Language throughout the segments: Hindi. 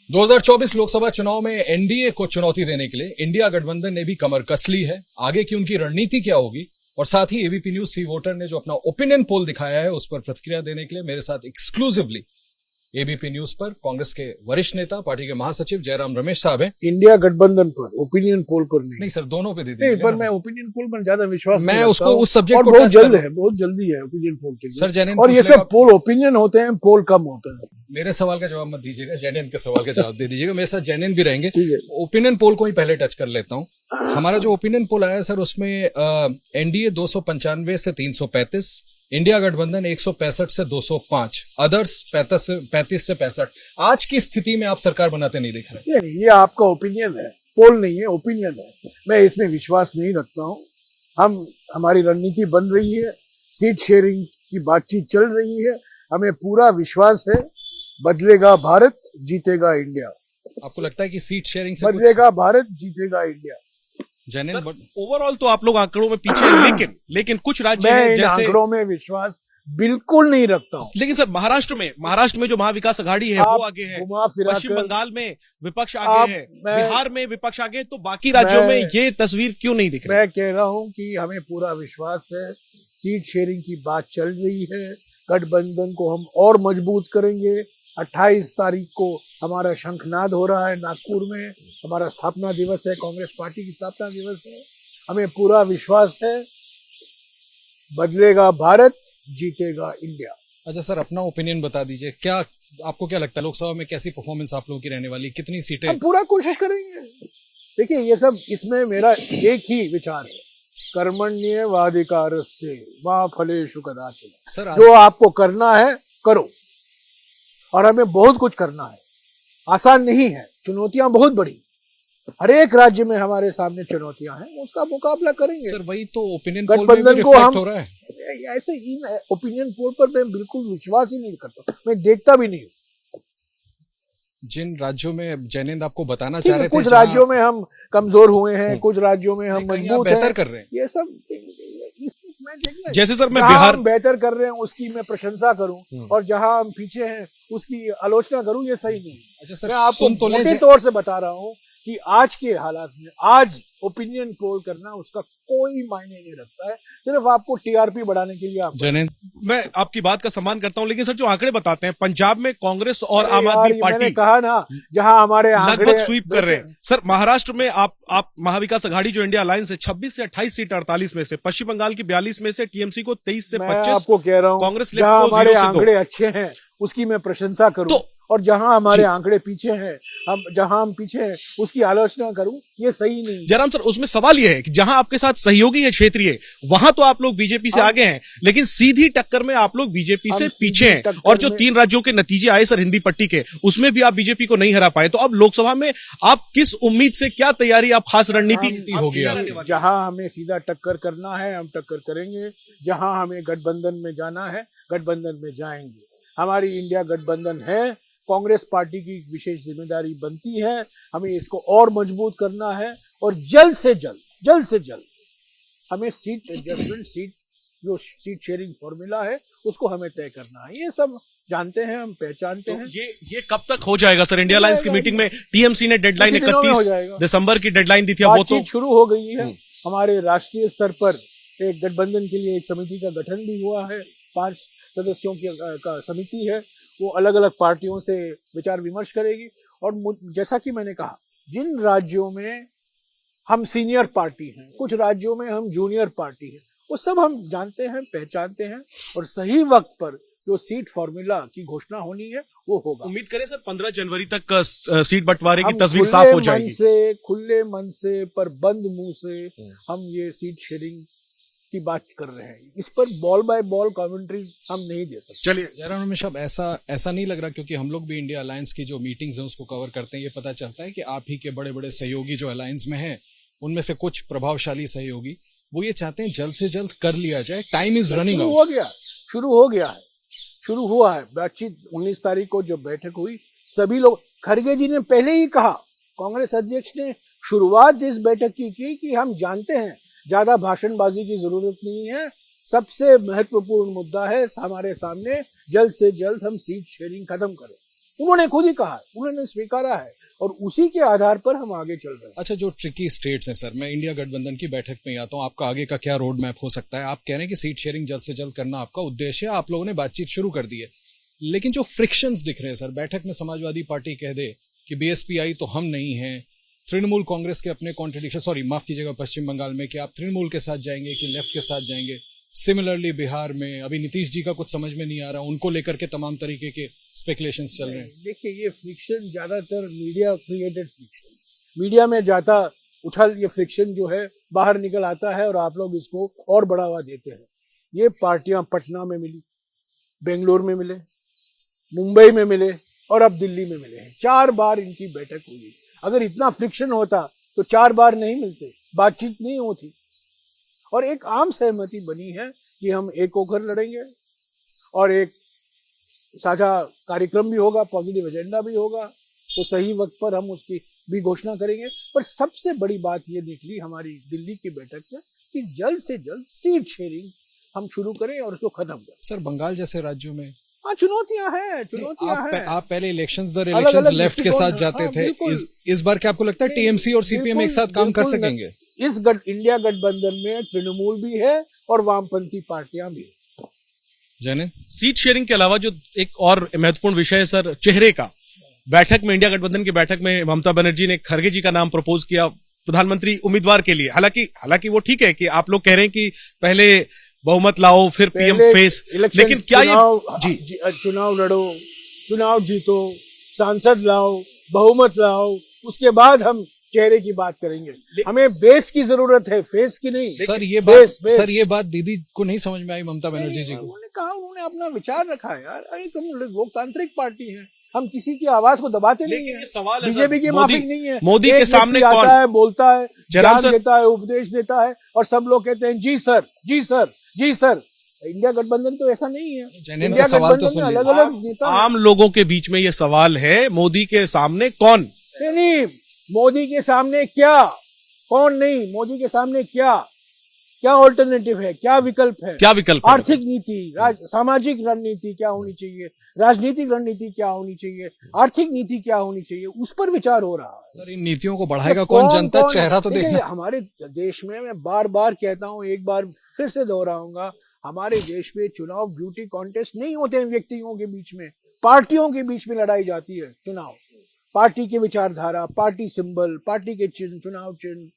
2024 लोकसभा चुनाव में एनडीए को चुनौती देने के लिए इंडिया गठबंधन ने भी कमर कस ली है। आगे की उनकी रणनीति क्या होगी, और साथ ही एबीपी न्यूज सी वोटर ने जो अपना ओपिनियन पोल दिखाया है उस पर प्रतिक्रिया देने के लिए मेरे साथ एक्सक्लूसिवली एबीपी न्यूज पर कांग्रेस के वरिष्ठ नेता, पार्टी के महासचिव जयराम रमेश साहब हैं। इंडिया गठबंधन पर, ओपिनियन पोल पर नहीं सर, दोनों पे दे दीजिए। पर मैं ओपिनियन पोल पर ज्यादा विश्वास मैं उसको उस सब्जेक्ट को बहुत जल्द है, बहुत जल्दी है ओपिनियन पोल के लिए। सर जैनेंद्र, और ये सब पोल ओपिनियन होते हैं, पोल कम होता है। मेरे सवाल का जवाब मत दीजिएगा, जैनेंद्र के सवाल का जवाब दे दीजिएगा। मेरे साथ जैनेंद्र भी रहेंगे। ओपिनियन पोल को ही पहले टच कर लेता हूँ। हमारा जो ओपिनियन पोल आया सर, उसमें एनडीए 295 से 335, इंडिया गठबंधन 165 से 205, अदर्स 35 से 65। आज की स्थिति में आप सरकार बनाते नहीं दिख रहे। ये आपका ओपिनियन है, पोल नहीं है, ओपिनियन है। मैं इसमें विश्वास नहीं रखता हूँ। हमारी रणनीति बन रही है, सीट शेयरिंग की बातचीत चल रही है। हमें पूरा विश्वास है, बदलेगा भारत, जीतेगा इंडिया। आपको लगता है कि सीट शेयरिंग से बदलेगा भारत, जीतेगा इंडिया? ओवरऑल तो आप लोग आंकड़ों में पीछे हैं, लेकिन कुछ राज्य हैं जैसे आंकड़ों में विश्वास बिल्कुल नहीं रखता हूँ। लेकिन सर महाराष्ट्र में जो महाविकास आघाड़ी है वो आगे है, पश्चिम बंगाल में विपक्ष आगे है, बिहार में विपक्ष आगे है, तो बाकी राज्यों में ये तस्वीर क्यों नहीं दिख रही? मैं कह रहा हूँ कि हमें पूरा विश्वास है, सीट शेयरिंग की बात चल रही है, गठबंधन को हम और मजबूत करेंगे। 28 तारीख को हमारा शंखनाद हो रहा है नागपुर में, हमारा स्थापना दिवस है, कांग्रेस पार्टी की स्थापना दिवस है। हमें पूरा विश्वास है, बदलेगा भारत, जीतेगा इंडिया। अच्छा सर, अपना ओपिनियन बता दीजिए, क्या आपको क्या लगता है लोकसभा में कैसी परफॉर्मेंस आप लोगों की रहने वाली, कितनी सीटें? हम पूरा कोशिश करेंगे। देखिए, ये सब इसमें मेरा एक ही विचार है, कर्मण्येवाधिकारस्ते मा फलेषु कदाचन। सर, जो आपको करना है करो, और हमें बहुत कुछ करना है। आसान नहीं है, चुनौतियां बहुत बड़ी, हर एक राज्य में हमारे सामने चुनौतियां हैं, उसका मुकाबला करेंगे। सर वही तो ओपिनियन पोल में भी रिफ्लेक्ट हो रहा है। ऐसे इन ओपिनियन पोल पर मैं बिल्कुल विश्वास ही नहीं करता, मैं देखता भी नहीं हूँ। जिन राज्यों में जैनेंद्र आपको बताना चाह रहे थे, कुछ राज्यों में हम कमजोर हुए हैं, कुछ राज्यों में हम मजबूत बेहतर कर रहे हैं, ये सब जैसे सर मैं बिहार बेहतर कर रहे हैं उसकी मैं प्रशंसा करूं, और जहां हम पीछे हैं उसकी आलोचना करूं, ये सही नहीं। अच्छा सर, मैं आपको मोटे तौर से बता रहा हूं कि आज के हालात में आज ओपिनियन पोल करना उसका कोई मायने नहीं रखता है, सिर्फ आपको टीआरपी बढ़ाने के लिए। मैं आपकी बात का सम्मान करता हूं, लेकिन सर जो आंकड़े बताते हैं, पंजाब में कांग्रेस और आम आदमी पार्टी, मैंने कहा ना, जहां हमारे लगभग स्वीप कर रहे हैं। सर महाराष्ट्र में आप महाविकास आघाड़ी जो इंडिया अलायंस है 26 से 28 सीट 48 में से, पश्चिम बंगाल की 42 में से टीएमसी को 23 से 25। आपको कह रहा हूं, कांग्रेस जहां हमारे आंकड़े अच्छे हैं उसकी मैं प्रशंसा करूं, और जहां हमारे आंकड़े पीछे हैं, जहां हम पीछे हैं उसकी आलोचना करूं, ये सही नहीं। जयराम सर, उसमें सवाल यह है कि जहां आपके साथ सहयोगी है क्षेत्रीय, वहां तो आप लोग बीजेपी से आगे हैं, लेकिन सीधी टक्कर में आप लोग बीजेपी से पीछे हैं। और जो 3 राज्यों के नतीजे आए सर हिंदी पट्टी के, उसमें भी आप बीजेपी को नहीं हरा पाए। तो अब लोकसभा में आप किस उम्मीद से, क्या तैयारी, आप खास रणनीति होगी? जहां हमें सीधा टक्कर करना है हम टक्कर करेंगे, जहां हमें गठबंधन में जाना है गठबंधन में जाएंगे। हमारी इंडिया गठबंधन है, कांग्रेस पार्टी की विशेष जिम्मेदारी बनती है, हमें इसको और मजबूत करना है, और जल्द से जल्द हमें सीट एडजस्टमेंट, जो सीट शेयरिंग फॉर्मूला है उसको हमें तय करना है। ये सब जानते हैं, हम पहचानते हैं। ये कब तक हो जाएगा सर? इंडिया अलायंस की मीटिंग में टीएमसी ने डेडलाइन 31 दिसंबर की डेडलाइन दी थी, अब वो तो शुरू हो गई है। हमारे राष्ट्रीय स्तर पर एक गठबंधन के लिए एक समिति का गठन भी हुआ है, 5 सदस्यों की समिति है, वो अलग अलग पार्टियों से विचार विमर्श करेगी। और जैसा कि मैंने कहा, जिन राज्यों में हम सीनियर पार्टी हैं, कुछ राज्यों में हम जूनियर पार्टी हैं, वो सब हम जानते हैं, पहचानते हैं, और सही वक्त पर जो सीट फॉर्मूला की घोषणा होनी है वो होगा। उम्मीद करें सर 15 जनवरी तक सीट बंटवारे की तस्वीर साफ हो जाएगी। खुले मन से पर बंद मुंह से हम ये सीट शेयरिंग की बात कर रहे हैं, इस पर बॉल बाय बॉल कमेंट्री हम नहीं दे सकते। चलिए जयराम रमेश साहब, ऐसा नहीं लग रहा, क्योंकि हम लोग भी इंडिया अलायंस की जो मीटिंग्स हैं उसको कवर करते हैं, ये पता चलता है कि आप ही के बड़े बड़े सहयोगी जो अलायंस में हैं, उनमें से कुछ प्रभावशाली सहयोगी वो ये चाहते हैं जल्द से जल्द कर लिया जाए, टाइम इज रनिंग आउट। शुरू हुआ है बातचीत। 19 तारीख को जब बैठक हुई, सभी लोग, खड़गे जी ने पहले ही कहा, कांग्रेस अध्यक्ष ने शुरुआत इस बैठक की कि हम जानते हैं ज्यादा भाषणबाजी की जरूरत नहीं है, सबसे महत्वपूर्ण मुद्दा है हमारे सामने, जल्द से जल्द हम सीट शेयरिंग खत्म करें। उन्होंने खुद ही कहा, उन्होंने स्वीकारा है और उसी के आधार पर हम आगे चल रहे हैं। अच्छा, जो ट्रिकी स्टेट्स हैं सर, मैं इंडिया गठबंधन की बैठक में आता हूँ, आपका आगे का क्या रोड मैप हो सकता है? आप कह रहे हैं कि सीट शेयरिंग जल्द से जल्द करना आपका उद्देश्य है, आप लोगों ने बातचीत शुरू कर दी है, लेकिन जो फ्रिक्शंस दिख रहे हैं सर, बैठक में समाजवादी पार्टी कह दे कि बीएसपी आई तो हम नहीं हैं, तृणमूल कांग्रेस के अपने कॉन्ट्रडिक्शन, सॉरी माफ कीजिएगा, पश्चिम बंगाल में कि आप तृणमूल के साथ जाएंगे कि लेफ्ट के साथ जाएंगे, सिमिलरली बिहार में अभी नीतीश जी का कुछ समझ में नहीं आ रहा, उनको लेकर के तमाम तरीके के स्पेकुलेशंस चल रहे हैं। देखिए, ये फ्रिक्शन ज्यादातर मीडिया क्रिएटेड फ्रिक्शन, मीडिया में जाता उछल ये फ्रिक्शन जो है बाहर निकल आता है और आप लोग इसको और बढ़ावा देते हैं। ये पार्टियां पटना में मिली, बेंगलोर में मिले, मुंबई में मिले और अब दिल्ली में मिले हैं। 4 बार इनकी बैठक हुई। अगर इतना फ्रिक्शन होता तो 4 बार नहीं मिलते, बातचीत नहीं होती और एक आम सहमति बनी है कि हम एक होकर लड़ेंगे और एक साझा कार्यक्रम भी होगा, पॉजिटिव एजेंडा भी होगा, तो सही वक्त पर हम उसकी भी घोषणा करेंगे। पर सबसे बड़ी बात ये निकली हमारी दिल्ली की बैठक से कि जल्द से जल्द सीट शेयरिंग हम शुरू करें और उसको खत्म करें। सर, बंगाल जैसे राज्यों में हाँ, चुनौतियां हैं। आप पहले इलेक्शंस दर इलेक्शंस लेफ्ट के साथ जाते हाँ, थे, इस बार क्या आपको लगता है टीएमसी और सीपीएम एक साथ काम कर सकेंगे? इस इंडिया गठबंधन में तृणमूल भी है और वामपंथी पार्टियां भी है। जैनन, सीट शेयरिंग के अलावा जो एक और महत्वपूर्ण विषय है सर, चेहरे का, बैठक में, इंडिया गठबंधन की बैठक में ममता बनर्जी ने खरगे जी का नाम प्रपोज किया प्रधानमंत्री उम्मीदवार के लिए। हालांकि वो ठीक है कि आप लोग कह रहे हैं कि पहले बहुमत लाओ फिर पीएम फेस, लेकिन क्या चुनाव लड़ो, चुनाव जीतो, सांसद लाओ, बहुमत लाओ, उसके बाद हम चेहरे की बात करेंगे। हमें बेस की जरूरत है, फेस की नहीं। सर ये बात दीदी को नहीं समझ में आई, ममता बनर्जी जी को। उन्होंने कहा, उन्होंने अपना विचार रखा है यार। एक हम लोकतांत्रिक पार्टी है, हम किसी की आवाज को दबाते नहीं है। बीजेपी की माफी नहीं है। मोदी के सामने आता है, बोलता है, ज्ञान देता है, उपदेश देता है और सब लोग कहते हैं जी सर, जी सर, जी सर। इंडिया गठबंधन तो ऐसा नहीं है। इंडिया गठबंधन में अलग अलग नेता, आम लोगों के बीच में ये सवाल है, मोदी के सामने कौन? नहीं, मोदी के सामने क्या, कौन नहीं, मोदी के सामने क्या ऑल्टरनेटिव है, क्या विकल्प है? आर्थिक नीति, सामाजिक रणनीति क्या होनी चाहिए, राजनीतिक रणनीति क्या होनी चाहिए, आर्थिक नीति क्या होनी चाहिए, उस पर विचार हो रहा है। सर, इन नीतियों को बढ़ाएगा कौन? जनता चेहरा तो देखना। हमारे देश में, मैं बार बार कहता हूँ, एक बार फिर से दोहराऊंगा, हमारे देश में चुनाव ब्यूटी कॉन्टेस्ट नहीं होते हैं व्यक्तियों के बीच में, पार्टियों के बीच में लड़ाई जाती है चुनाव। पार्टी की विचारधारा, पार्टी सिंबल, पार्टी के चिन्ह, चुनाव चिन्ह,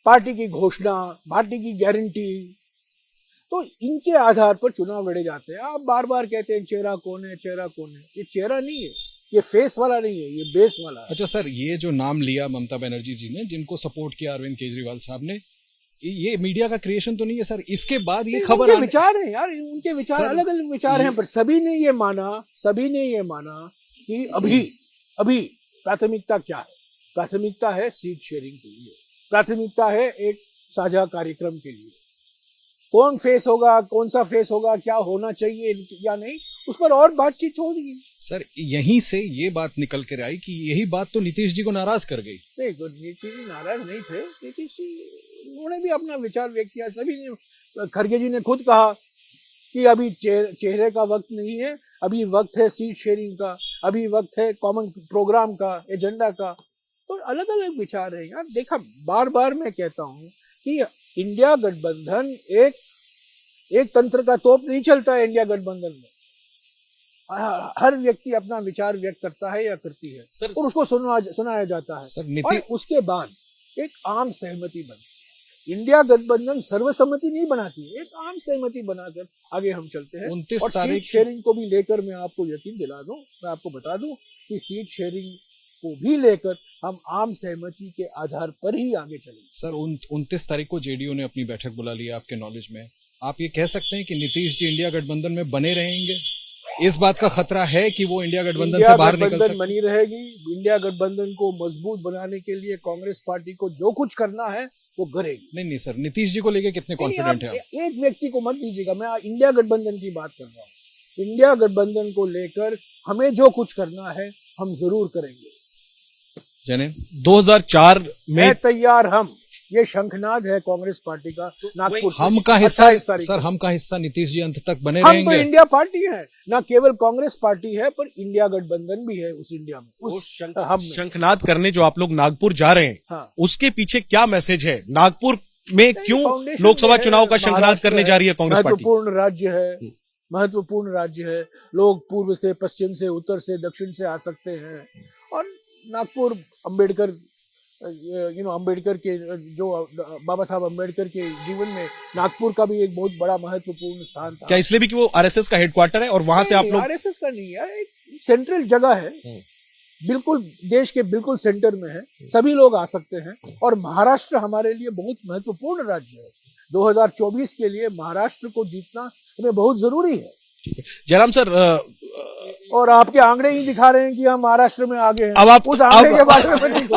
पार्टी की घोषणा, पार्टी की गारंटी, तो इनके आधार पर चुनाव लड़े जाते हैं। आप बार बार कहते हैं चेहरा कौन है, चेहरा कौन है। ये चेहरा नहीं है, ये फेस वाला नहीं है, ये बेस वाला है। अच्छा सर, ये जो नाम लिया ममता बनर्जी जी ने, जिनको सपोर्ट किया अरविंद केजरीवाल साहब ने, ये मीडिया का क्रिएशन तो नहीं है सर? इसके बाद ये खबर, उनके विचार है यार, उनके विचार अलग अलग विचार हैं, पर सभी ने ये माना कि अभी प्राथमिकता क्या है? प्राथमिकता है सीट शेयरिंग के लिए, प्राथमिकता है एक साझा कार्यक्रम के लिए। कौन फेस होगा, कौन सा फेस होगा, क्या होना चाहिए या नहीं, उस पर और बातचीत होगी। सर, यहीं से ये बात निकल कर आई कि यही बात तो नीतीश जी को नाराज कर गई। नहीं, तो नीतीश जी नाराज नहीं थे। नीतीश जी, उन्होंने भी अपना विचार व्यक्त किया, सभी ने। खरगे जी ने खुद कहा कि अभी चेहरे का वक्त नहीं है, अभी वक्त है सीट शेयरिंग का, अभी वक्त है कॉमन प्रोग्राम का, एजेंडा का। तो अलग अलग विचार है यार। देखा, बार बार मैं कहता हूं कि इंडिया गठबंधन एक तंत्र का तोप नहीं चलता है। इंडिया गठबंधन में हर व्यक्ति अपना विचार व्यक्त करता है या करती है और उसको सुनाया जाता है और उसके बाद एक आम सहमति बनती है। इंडिया गठबंधन सर्वसम्मति नहीं बनाती, एक आम सहमति बनाकर आगे हम चलते हैं। 29 तारीख सीट शेयरिंग को भी लेकर मैं आपको यकीन दिला दूं, मैं आपको बता दूं कि सीट शेयरिंग को भी लेकर हम आम सहमति के आधार पर ही आगे चलेंगे। सर, 29 तारीख को जेडीयू ने अपनी बैठक बुला ली है, आपके नॉलेज में। आप ये कह सकते हैं कि नीतीश जी इंडिया गठबंधन में बने रहेंगे? इस बात का खतरा है कि वो इंडिया गठबंधन से बाहर निकल सकते? बनी रहेगी। इंडिया गठबंधन को मजबूत बनाने के लिए कांग्रेस पार्टी को जो कुछ करना है वो करेगी। नहीं सर, नीतीश जी को लेके कितने कॉन्फिडेंट है आप? एक व्यक्ति को मत लीजिएगा, मैं इंडिया गठबंधन की बात कर रहा हूँ। इंडिया गठबंधन को लेकर हमें जो कुछ करना है हम जरूर करेंगे। जैनन, 2004 में तैयार हम ये शंखनाद है कांग्रेस पार्टी का नागपुर से। हम का हिस्सा 28 तारीख सर, हम का हिस्सा नीतीश जी अंत तक बने हम तो रहेंगे। इंडिया पार्टी है, ना केवल कांग्रेस पार्टी है पर इंडिया गठबंधन भी है उस इंडिया में, उस हम में। शंखनाद करने जो आप लोग नागपुर जा रहे हैं, हाँ। उसके पीछे क्या मैसेज है? नागपुर में क्यों फाउंडेशन लोकसभा है, चुनाव का शंखनाद महाराष्ट्र करने जा रही है कांग्रेस पार्टी? महत्वपूर्ण राज्य है, महत्वपूर्ण राज्य है। लोग पूर्व से, पश्चिम से, उत्तर से, दक्षिण से आ सकते हैं और नागपुर अम्बेडकर अम्बेडकर के जो बाबा साहब अम्बेडकर के जीवन में नागपुर का भी एक बहुत बड़ा महत्वपूर्ण स्थान था। क्या इसलिए भी कि वो आरएसएस का हेडक्वार्टर है और वहां से आप लोग? आरएसएस का नहीं यार, एक सेंट्रल जगह है, बिल्कुल देश के बिल्कुल सेंटर में है, सभी लोग आ सकते हैं। और महाराष्ट्र हमारे लिए बहुत महत्वपूर्ण राज्य है। 2024 के लिए महाराष्ट्र को जीतना हमें बहुत जरूरी है। जयराम सर, और आपके आंकड़े ही दिखा रहे हैं कि हम महाराष्ट्र में आगे हैं। अब आप उस आंकड़े के बारे में नहीं,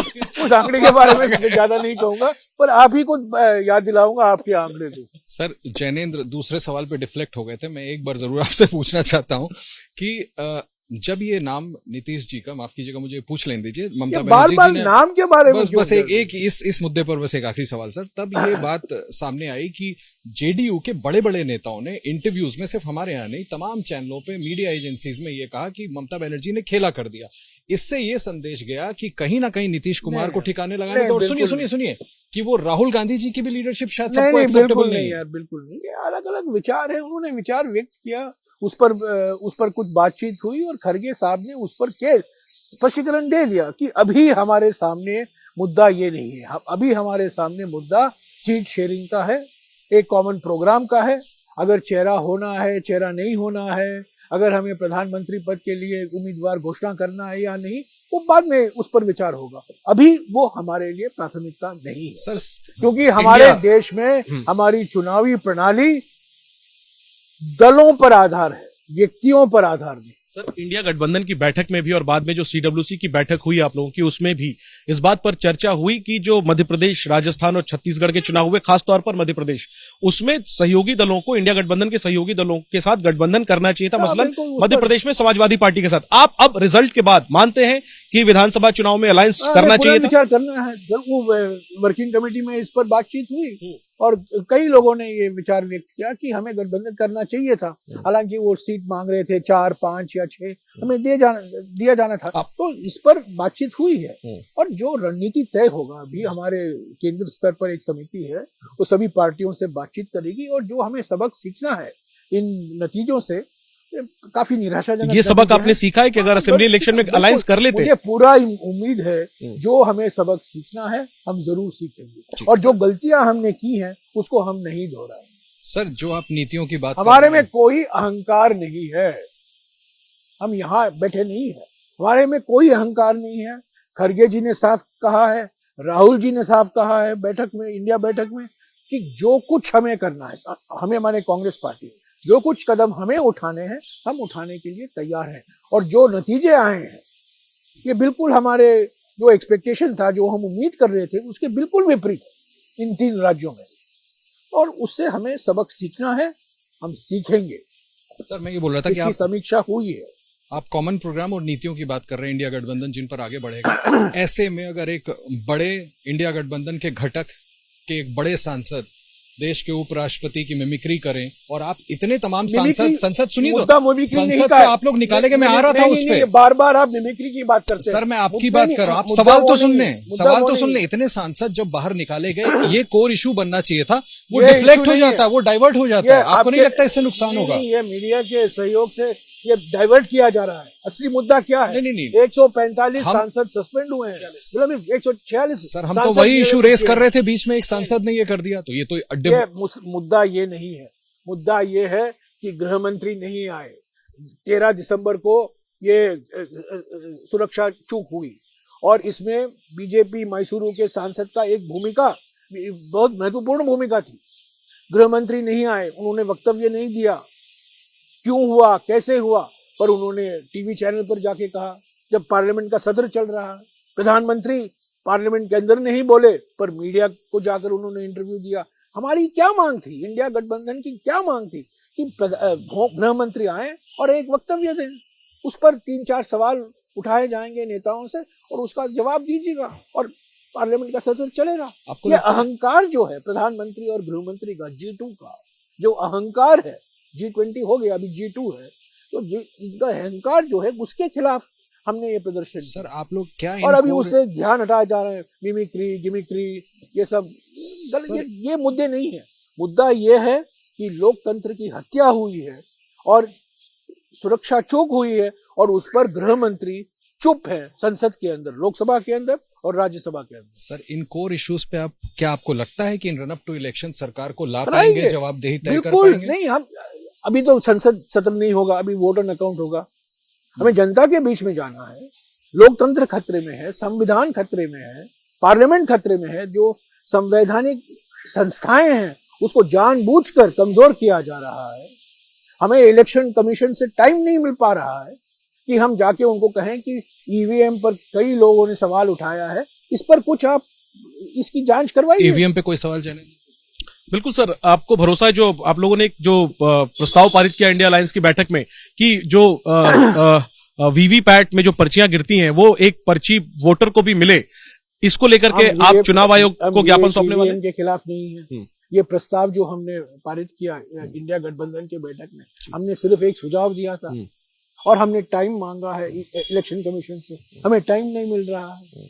उस आंकड़े के बारे में ज्यादा नहीं कहूंगा, पर आप ही को याद दिलाऊंगा आपके आंकड़े को। सर, जैनेंद्र दूसरे सवाल पे डिफ्लेक्ट हो गए थे। मैं एक बार जरूर आपसे पूछना चाहता हूं कि जब ये नाम नीतीश जी का, माफ कीजिएगा मुझे पूछ लेने दीजिए, ममता बार बार बनर्जी जी ने नाम के बारे में बस एक इस मुद्दे पर बस एक आखिरी सवाल सर, तब ये बात सामने आई कि जेडीयू के बड़े बड़े नेताओं ने इंटरव्यूज में, सिर्फ हमारे यहाँ नहीं तमाम चैनलों पे, मीडिया एजेंसीज में ये कहा कि ममता बनर्जी ने खेला कर दिया। इससे ये संदेश गया कि कहीं ना कहीं नीतीश कुमार को ठिकाने लगाने का। और सुनिए कि वो राहुल गांधी जी की भी लीडरशिप शायद सबको एक्सेप्टेबल नहीं है। यार बिल्कुल नहीं, ये अलग अलग विचार है, उन्होंने विचार व्यक्त किया, उस पर कुछ बातचीत हुई और खरगे साहब ने उस पर स्पष्टीकरण दे दिया कि अभी हमारे सामने मुद्दा ये नहीं है, अभी हमारे सामने मुद्दा सीट शेयरिंग का है, एक कॉमन प्रोग्राम का है। अगर चेहरा होना है, चेहरा नहीं होना है, अगर हमें प्रधानमंत्री पद के लिए उम्मीदवार घोषणा करना है या नहीं, वो बाद में उस पर विचार होगा। अभी वो हमारे लिए प्राथमिकता नहीं है सर, क्योंकि हमारे देश में हमारी चुनावी प्रणाली दलों पर आधार है, व्यक्तियों पर आधार नहीं। सर, इंडिया गठबंधन की बैठक में भी और बाद में जो सीडब्ल्यूसी की बैठक हुई आप लोगों की, उसमें भी इस बात पर चर्चा हुई कि जो मध्य प्रदेश, राजस्थान और छत्तीसगढ़ के चुनाव हुए, खासतौर पर मध्य प्रदेश, उसमें सहयोगी दलों को, इंडिया गठबंधन के सहयोगी दलों के साथ गठबंधन करना चाहिए था, मसलन मध्य प्रदेश में समाजवादी पार्टी के साथ। आप अब रिजल्ट के बाद मानते हैं कि विधानसभा चुनाव में अलायंस करना चाहिए था? विचार करना है, वो वर्किंग कमेटी में इस पर बातचीत हुई और कई लोगों ने ये विचार व्यक्त किया कि हमें गठबंधन करना चाहिए था। हालांकि वो सीट मांग रहे थे 4, 5 या 6, हमें दिया जाना था। तो इस पर बातचीत हुई है और जो रणनीति तय होगा, अभी हमारे केंद्र स्तर पर एक समिति है, वो सभी पार्टियों से बातचीत करेगी और जो हमें सबक सीखना है इन नतीजों से, काफी निराशाजनक। ये सबक आपने सीखा है कि अगर असेंबली इलेक्शन में अलायंस कर लेते? मुझे पूरा उम्मीद है जो हमें सबक सीखना है हम जरूर सीखेंगे और जो गलतियां हमने की हैं उसको हम नहीं दोहराएंगे। सर, जो आप नीतियों की बात हमारे में कोई अहंकार नहीं है, हम यहाँ बैठे नहीं है, हमारे में कोई अहंकार नहीं है। खरगे जी ने साफ कहा है, राहुल जी ने साफ कहा है बैठक में, इंडिया बैठक में, कि जो कुछ हमें करना है, हमें माने कांग्रेस पार्टी, जो कुछ कदम हमें उठाने हैं हम उठाने के लिए तैयार हैं। और जो नतीजे आए हैं ये बिल्कुल हमारे जो एक्सपेक्टेशन था, जो हम उम्मीद कर रहे थे, उसके बिल्कुल विपरीत है इन 3 राज्यों में, और उससे हमें सबक सीखना है, हम सीखेंगे। सर, मैं ये बोल रहा था कि इसकी समीक्षा हुई है। आप कॉमन प्रोग्राम और नीतियों की बात कर रहे हैं, इंडिया गठबंधन जिन पर आगे बढ़ेगा। ऐसे में अगर एक बड़े इंडिया गठबंधन के घटक के एक बड़े सांसद देश के उपराष्ट्रपति की मिमिक्री करें और आप इतने तमाम संसद सुनिए तो संसद से आप लोग निकालेंगे, मैं आ रहा था उस पे। बार बार आप मिमिक्री की बात करते हैं। सर, मैं आपकी बात कर रहा हूँ, आप सवाल तो सुन ले। इतने सांसद जब बाहर निकाले गए, ये कोर इशू बनना चाहिए था, वो डिफ्लेक्ट हो जाता है, वो डाइवर्ट हो जाता है। आपको नहीं लगता इससे नुकसान होगा? ये मीडिया के सहयोग से ये डाइवर्ट किया जा रहा है। असली मुद्दा क्या है? नहीं। 145 सांसद सस्पेंड हुए हैं, 146। सर, हम तो वही इशू रेस कर रहे थे, बीच में एक सांसद ने ये कर दिया, तो ये तो मुद्दा ये नहीं है। मुद्दा ये है कि गृह मंत्री नहीं आए। 13 दिसंबर को ये सुरक्षा चूक हुई और इसमें बीजेपी मैसूरू के सांसद का एक भूमिका, बहुत महत्वपूर्ण भूमिका थी। गृह मंत्री नहीं आए, उन्होंने वक्तव्य नहीं दिया, क्यों हुआ, कैसे हुआ, पर उन्होंने टीवी चैनल पर जाके कहा। जब पार्लियामेंट का सत्र चल रहा, प्रधानमंत्री पार्लियामेंट के अंदर नहीं बोले, पर मीडिया को जाकर उन्होंने इंटरव्यू दिया। हमारी क्या मांग थी, इंडिया गठबंधन की क्या मांग थी कि गृह मंत्री आए और एक वक्तव्य दें, उस पर 3-4 सवाल उठाए जाएंगे नेताओं से और उसका जवाब दीजिएगा। और पार्लियामेंट का सत्र चलेगा। आपको ये अहंकार जो है प्रधानमंत्री और गृहमंत्री का G2 का जो अहंकार है, G20 हो गया, अभी G2 है, तो इनका अहंकार जो है उसके खिलाफ हमने ये प्रदर्शन सर आप लोग क्या और अभी उससे ध्यान हटाया जा रहा है, मिमिक्री गिमिक्री ये सब ये मुद्दे नहीं है। मुद्दा ये है कि लोकतंत्र की हत्या हुई है और सुरक्षा चूक हुई है और उस पर गृह मंत्री चुप है संसद के अंदर, लोकसभा के अंदर और राज्यसभा के अंदर। सर इन कोर इश्यूज पे आप क्या आपको लगता है कि इन रन अप टू इलेक्शन सरकार को ला पाएंगे, जवाबदेही तय कर पाएंगे? नहीं, हम अभी तो संसद सत्र नहीं होगा, अभी वोट ऑन अकाउंट होगा। हमें जनता के बीच में जाना है, लोकतंत्र खतरे में है, संविधान खतरे में है, पार्लियामेंट खतरे में है, जो संवैधानिक संस्थाएं हैं उसको जानबूझकर कमजोर किया जा रहा है। हमें इलेक्शन कमीशन से टाइम नहीं मिल पा रहा है कि हम जाके उनको कहें कि ईवीएम पर कई लोगों ने सवाल उठाया है, इस पर कुछ आप इसकी जांच करवाइए। ईवीएम पे कोई सवाल जाने? बिल्कुल सर, आपको भरोसा है जो आप लोगों ने जो प्रस्ताव पारित किया इंडिया अलायंस की बैठक में कि जो वीवीपैट में जो पर्चियां गिरती हैं वो एक पर्ची वोटर को भी मिले, इसको लेकर के आप चुनाव आयोग को ज्ञापन सौंपने वाले? के खिलाफ नहीं है ये प्रस्ताव जो हमने पारित किया इंडिया गठबंधन के बैठक में। हमने सिर्फ एक सुझाव दिया था और हमने टाइम मांगा है इलेक्शन कमीशन से, हमें टाइम नहीं मिल रहा है।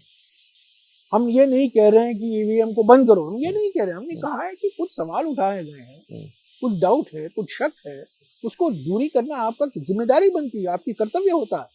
हम ये नहीं कह रहे हैं कि ईवीएम को बंद करो, हम ये नहीं कह रहे, हमने कहा है कि कुछ सवाल उठाए गए हैं, कुछ डाउट है, कुछ शक है, उसको दूरी करना आपका जिम्मेदारी बनती है, आपकी कर्तव्य होता है,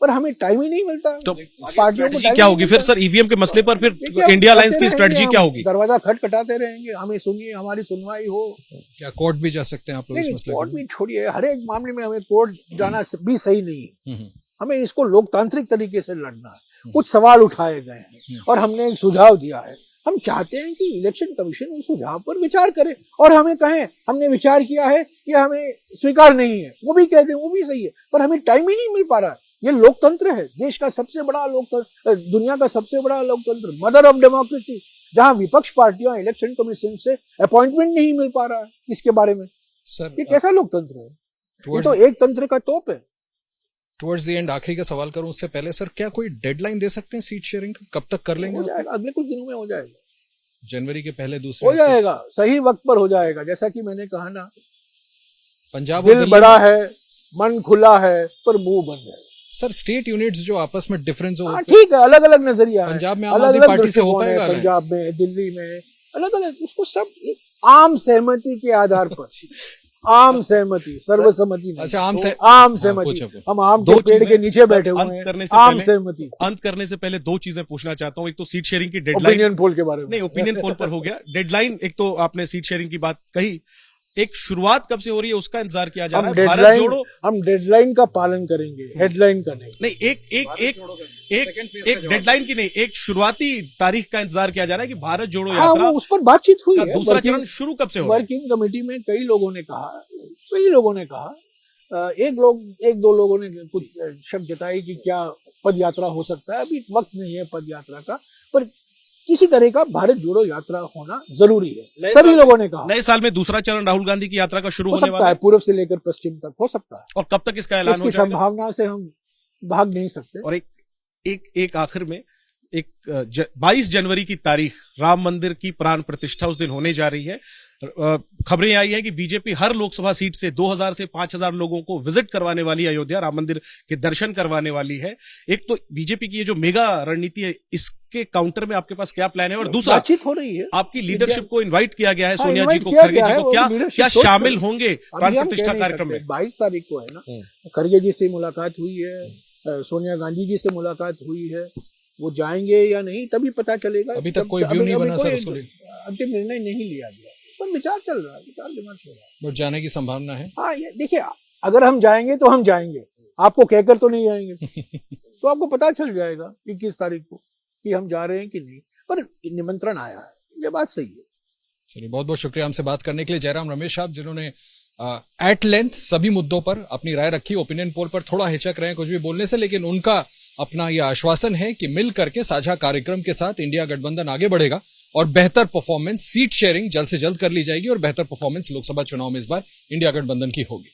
पर हमें टाइम ही नहीं मिलता। तो पार्टियों को क्या होगी फिर सर ईवीएम के मसले पर? फिर इंडिया अलायंस की स्ट्रेटजी क्या होगी? दरवाजा खटखटाते रहेंगे, हमें सुनिए, हमारी सुनवाई हो। क्या कोर्ट भी जा सकते हैं आप लोग इस मसले? कोर्ट भी छोड़िए, हर एक मामले में हमें कोर्ट जाना भी सही नहीं है। हमें इसको लोकतांत्रिक तरीके से लड़ना है। कुछ सवाल उठाए गए हैं और हमने एक सुझाव दिया है। हम चाहते हैं कि इलेक्शन कमीशन उस सुझाव पर विचार करे और हमें कहें हमने विचार किया है, ये हमें स्वीकार नहीं है, वो भी कह दें, वो भी सही है, पर हमें टाइम ही नहीं मिल पा रहा है। ये लोकतंत्र है, देश का सबसे बड़ा लोकतंत्र, दुनिया का सबसे बड़ा लोकतंत्र, मदर ऑफ डेमोक्रेसी, जहां विपक्ष पार्टियां इलेक्शन कमीशन से अपॉइंटमेंट नहीं मिल पा रहा है। इसके बारे में सर ये कैसा लोकतंत्र है? ये तो एक तंत्र का तोप है। टुवर्ड्स द एंड आखिरी का सवाल करूं उससे पहले सर, क्या कोई डेडलाइन दे सकते हैं सीट शेयरिंग का? कब तक कर लेंगे? हो जाएगा, अगले कुछ दिनों में हो जाएगा। जनवरी के पहले दूसरे हो जाएगा, सही वक्त पर हो जाएगा। जैसा कि मैंने कहा ना, पंजाब दिल बड़ा है, मन खुला है, पर मुंह बंद है। सर स्टेट यूनिट्स जो आपस में डिफरेंस हो, ठीक है, अलग अलग नजरिया है। पंजाब में आम आदमी पार्टी से हो पाएगा, पंजाब में, दिल्ली में, अलग अलग, उसको सब एक आम सहमति के आधार पर आम सहमति, सर्वसम्मति नहीं। अच्छा, आम सहमति। हम आम के पेड़ के नीचे बैठे हुए हैं। आम सहमति। अंत करने से पहले दो चीजें पूछना चाहता हूँ। एक तो सीट शेयरिंग की डेडलाइन, ओपिनियन पोल के बारे में नहीं, ओपिनियन पोल पर हो गया। डेडलाइन, एक तो आपने सीट शेयरिंग की बात कही, एक शुरुआत कब से हो रही है उसका इंतजार किया जा रहा है। भारत जोड़ो, हम डेडलाइन का पालन करेंगे, हेडलाइन का नहीं। एक डेडलाइन की नहीं, एक शुरुआती तारीख का इंतजार किया जा रहा है कि भारत जोड़ो यात्रा, उस पर बातचीत हुई है। दूसरा चरण शुरू कब से हो? वर्किंग कमेटी में कई लोगों ने कहा, एक दो लोगों ने कुछ शक जताई कि क्या पद यात्रा हो सकता है। अभी वक्त नहीं है पद यात्रा का, पर किसी तरह का भारत जोड़ो यात्रा होना जरूरी है, सभी लोगों ने कहा। नए साल में दूसरा चरण राहुल गांधी की यात्रा का शुरू हो होने वाला है, पूर्व से लेकर पश्चिम तक हो सकता है। और कब तक इसका ऐलान हो जाएगा? संभावना से हम भाग नहीं सकते। और एक आखिर में, 22 जनवरी की तारीख, राम मंदिर की प्राण प्रतिष्ठा उस दिन होने जा रही है। खबरें आई है कि बीजेपी हर लोकसभा सीट से 2000 से 5000 लोगों को विजिट करवाने वाली है, अयोध्या राम मंदिर के दर्शन करवाने वाली है। एक तो बीजेपी की ये जो मेगा रणनीति है, इसके काउंटर में आपके पास क्या प्लान है? और दूसरा, बातचीत हो रही है, आपकी लीडरशिप को इन्वाइट किया गया है, सोनिया जी को, खरगे जी को, क्या शामिल होंगे प्राण प्रतिष्ठा कार्यक्रम में? 22 तारीख को है ना, खरगे जी से मुलाकात हुई है, सोनिया गांधी जी से मुलाकात हुई है, वो जाएंगे या नहीं तभी पता चलेगा। अभी तक कोई व्यू नहीं बना सर, उसको अंतिम निर्णय नहीं लिया गया, इस पर विचार चल रहा है, विचार विमर्श हो रहा है। बट जाने की संभावना है। हाँ, ये देखिए, अगर हम जाएंगे तो हम जाएंगे, आपको कहकर तो नहीं जाएंगे। तो आपको पता चल जाएगा 21 तारीख को कि हम जा रहे हैं कि नहीं, पर निमंत्रण आया है, ये बात सही है। चलिए, बहुत बहुत शुक्रिया हमसे बात करने के लिए जयराम रमेश साहब, जिन्होंने एट लेंथ सभी मुद्दों पर अपनी राय रखी। ओपिनियन पोल पर थोड़ा हिचक रहे हैं कुछ भी बोलने से, लेकिन उनका अपना यह आश्वासन है कि मिल करके साझा कार्यक्रम के साथ इंडिया गठबंधन आगे बढ़ेगा और बेहतर परफॉर्मेंस, सीट शेयरिंग जल्द से जल्द कर ली जाएगी और बेहतर परफॉर्मेंस लोकसभा चुनाव में इस बार इंडिया गठबंधन की होगी।